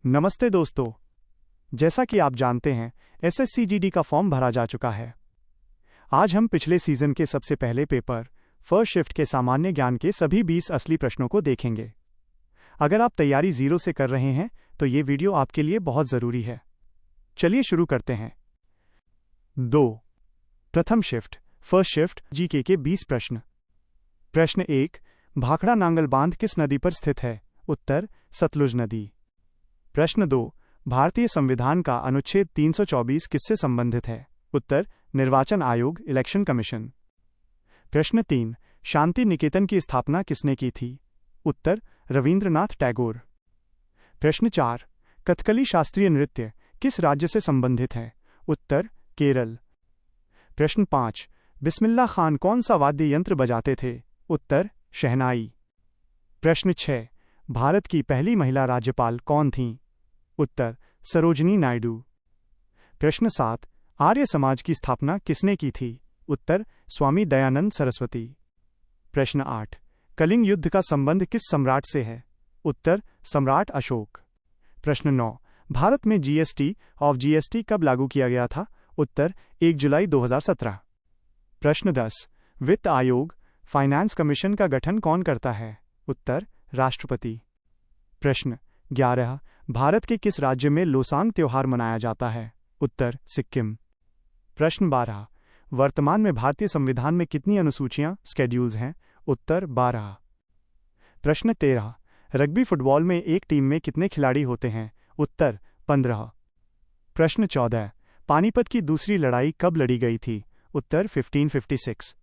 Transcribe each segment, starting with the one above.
नमस्ते दोस्तों। जैसा कि आप जानते हैं, एसएससी जीडी का फॉर्म भरा जा चुका है। आज हम पिछले सीजन के सबसे पहले पेपर फर्स्ट शिफ्ट के सामान्य ज्ञान के सभी 20 असली प्रश्नों को देखेंगे। अगर आप तैयारी जीरो से कर रहे हैं तो ये वीडियो आपके लिए बहुत ज़रूरी है। चलिए शुरू करते हैं। 2. प्रथम शिफ्ट फर्स्ट शिफ्ट जीके के 20 प्रश्न। प्रश्न 1, भाखड़ा नांगल बांध किस नदी पर स्थित है? उत्तर, सतलुज नदी। प्रश्न 2, भारतीय संविधान का अनुच्छेद 324 किससे संबंधित है? उत्तर, निर्वाचन आयोग इलेक्शन कमीशन। प्रश्न 3, शांति निकेतन की स्थापना किसने की थी? उत्तर, रविंद्रनाथ टैगोर। प्रश्न 4, कथकली शास्त्रीय नृत्य किस राज्य से संबंधित है? उत्तर, केरल। प्रश्न 5, बिस्मिल्लाह खान कौन सा वाद्य यंत्र बजाते थे? उत्तर, शहनाई। प्रश्न 6, भारत की पहली महिला राज्यपाल कौन थीं? उत्तर, सरोजिनी नायडू। प्रश्न 7, आर्य समाज की स्थापना किसने की थी? उत्तर, स्वामी दयानंद सरस्वती। प्रश्न 8, कलिंग युद्ध का संबंध किस सम्राट से है? उत्तर, सम्राट अशोक। प्रश्न 9, भारत में जीएसटी कब लागू किया गया था? उत्तर, 1 जुलाई 2017। प्रश्न 10, वित्त आयोग फाइनेंस कमीशन का गठन कौन करता है? उत्तर, राष्ट्रपति। प्रश्न 11, भारत के किस राज्य में लोसांग त्योहार मनाया जाता है? उत्तर, सिक्किम। प्रश्न 12, वर्तमान में भारतीय संविधान में कितनी अनुसूचियां स्केड्यूल्स हैं? उत्तर, 12। प्रश्न 13, रग्बी फुटबॉल में एक टीम में कितने खिलाड़ी होते हैं? उत्तर, 15। प्रश्न 14, पानीपत की दूसरी लड़ाई कब लड़ी गई थी? उत्तर, 1556।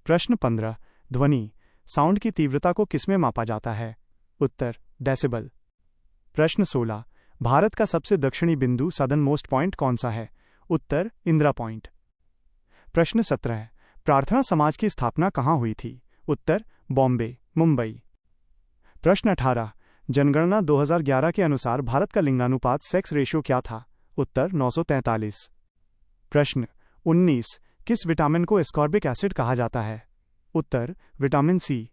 प्रश्न 15, ध्वनि साउंड की तीव्रता को किसमें मापा जाता है? उत्तर, डेसिबल। प्रश्न 16, भारत का सबसे दक्षिणी बिंदु सदर्न मोस्ट पॉइंट कौन सा है? उत्तर, इंदिरा पॉइंट। प्रश्न 17, प्रार्थना समाज की स्थापना कहाँ हुई थी? उत्तर, बॉम्बे, मुंबई। प्रश्न 18, जनगणना 2011 के अनुसार भारत का लिंगानुपात सेक्स रेशियो क्या था? उत्तर, 943। प्रश्न 19, किस विटामिन को एस्कॉर्बिक एसिड कहा जाता है? उत्तर, विटामिन सी।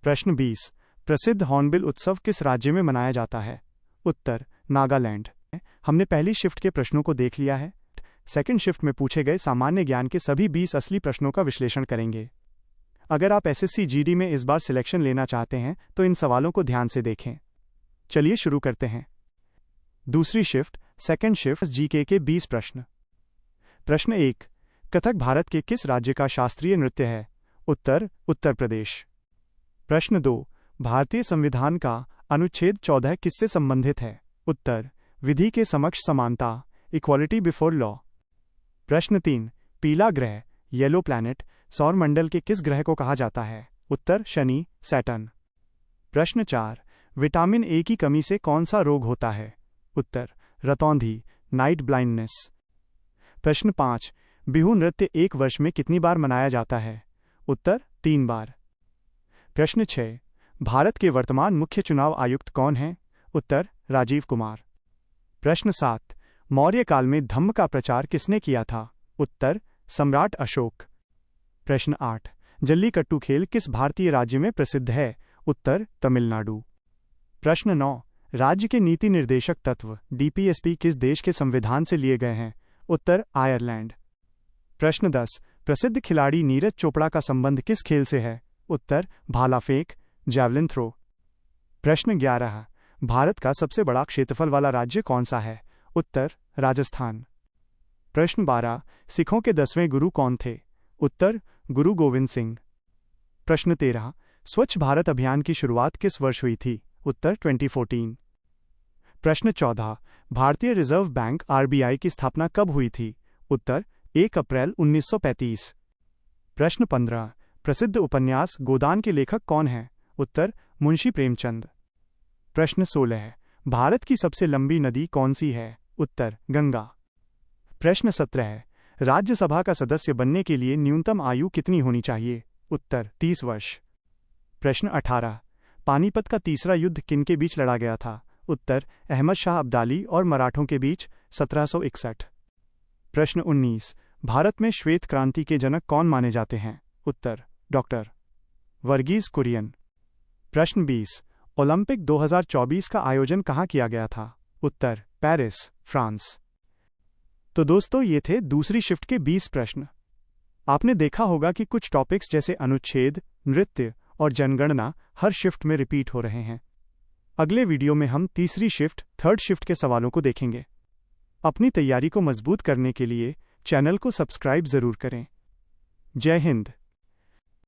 प्रश्न 20, प्रसिद्ध हॉर्नबिल उत्सव किस राज्य में मनाया जाता है? उत्तर, नागालैंड। हमने पहली शिफ्ट के प्रश्नों को देख लिया है। सेकंड शिफ्ट में पूछे गए सामान्य ज्ञान के सभी 20 असली प्रश्नों का विश्लेषण करेंगे। अगर आप एसएससी जीडी में इस बार सिलेक्शन लेना चाहते हैं तो इन सवालों को ध्यान से देखें। चलिए शुरू करते हैं। दूसरी शिफ्ट सेकंड शिफ्ट जीके के 20 प्रश्न। प्रश्न 1, कथक भारत के किस राज्य का शास्त्रीय नृत्य है? उत्तर, उत्तर प्रदेश। प्रश्न 2, भारतीय संविधान का अनुच्छेद 14 किससे संबंधित है? उत्तर, विधि के समक्ष समानता इक्वालिटी बिफोर लॉ। प्रश्न 3, पीला ग्रह येलो प्लैनेट सौर मंडल के किस ग्रह को कहा जाता है? उत्तर, शनि, सैटर्न। प्रश्न 4, विटामिन ए की कमी से कौन सा रोग होता है? उत्तर, रतौंधी, नाइट ब्लाइंडनेस। प्रश्न 5, बिहू नृत्य एक वर्ष में कितनी बार मनाया जाता है? उत्तर, 3 बार। प्रश्न 6, भारत के वर्तमान मुख्य चुनाव आयुक्त कौन हैं? उत्तर, राजीव कुमार। प्रश्न 7, मौर्य काल में धम्म का प्रचार किसने किया था? उत्तर, सम्राट अशोक। प्रश्न 8, जल्लीकट्टू खेल किस भारतीय राज्य में प्रसिद्ध है? उत्तर, तमिलनाडु। प्रश्न 9, राज्य के नीति निर्देशक तत्व डीपीएसपी किस देश के संविधान से लिए गए हैं? उत्तर, आयरलैंड। प्रश्न 10, प्रसिद्ध खिलाड़ी नीरज चोपड़ा का संबंध किस खेल से है? उत्तर, भाला फेंक, जैवलिन थ्रो। प्रश्न 11, भारत का सबसे बड़ा क्षेत्रफल वाला राज्य कौन सा है? उत्तर, राजस्थान। प्रश्न 12, सिखों के 10वें गुरु कौन थे? उत्तर, गुरु गोविंद सिंह। प्रश्न 13, स्वच्छ भारत अभियान की शुरुआत किस वर्ष हुई थी? उत्तर, 2014। प्रश्न 14, भारतीय रिजर्व बैंक आरबीआई की स्थापना कब हुई थी? उत्तर, 1 अप्रैल 1935। प्रश्न 15, प्रसिद्ध उपन्यास गोदान के लेखक कौन हैं? उत्तर, मुंशी प्रेमचंद। प्रश्न 16, भारत की सबसे लंबी नदी कौन सी है? उत्तर, गंगा। प्रश्न 17, राज्यसभा का सदस्य बनने के लिए न्यूनतम आयु कितनी होनी चाहिए? उत्तर, 30 वर्ष। प्रश्न 18, पानीपत का तीसरा युद्ध किनके बीच लड़ा गया था? उत्तर, अहमद शाह अब्दाली और मराठों के बीच 1761। प्रश्न 19, भारत में श्वेत क्रांति के जनक कौन माने जाते हैं? उत्तर, डॉक्टर वर्गीज कुरियन। प्रश्न 20, ओलंपिक 2024 का आयोजन कहाँ किया गया था? उत्तर, पेरिस, फ्रांस। तो दोस्तों, ये थे दूसरी शिफ्ट के 20 प्रश्न। आपने देखा होगा कि कुछ टॉपिक्स जैसे अनुच्छेद, नृत्य और जनगणना हर शिफ्ट में रिपीट हो रहे हैं। अगले वीडियो में हम तीसरी शिफ्ट, थर्ड शिफ्ट के सवालों को देखेंगे। अपनी तैयारी को मजबूत करने के लिए चैनल को सब्सक्राइब जरूर करें। जय हिंद।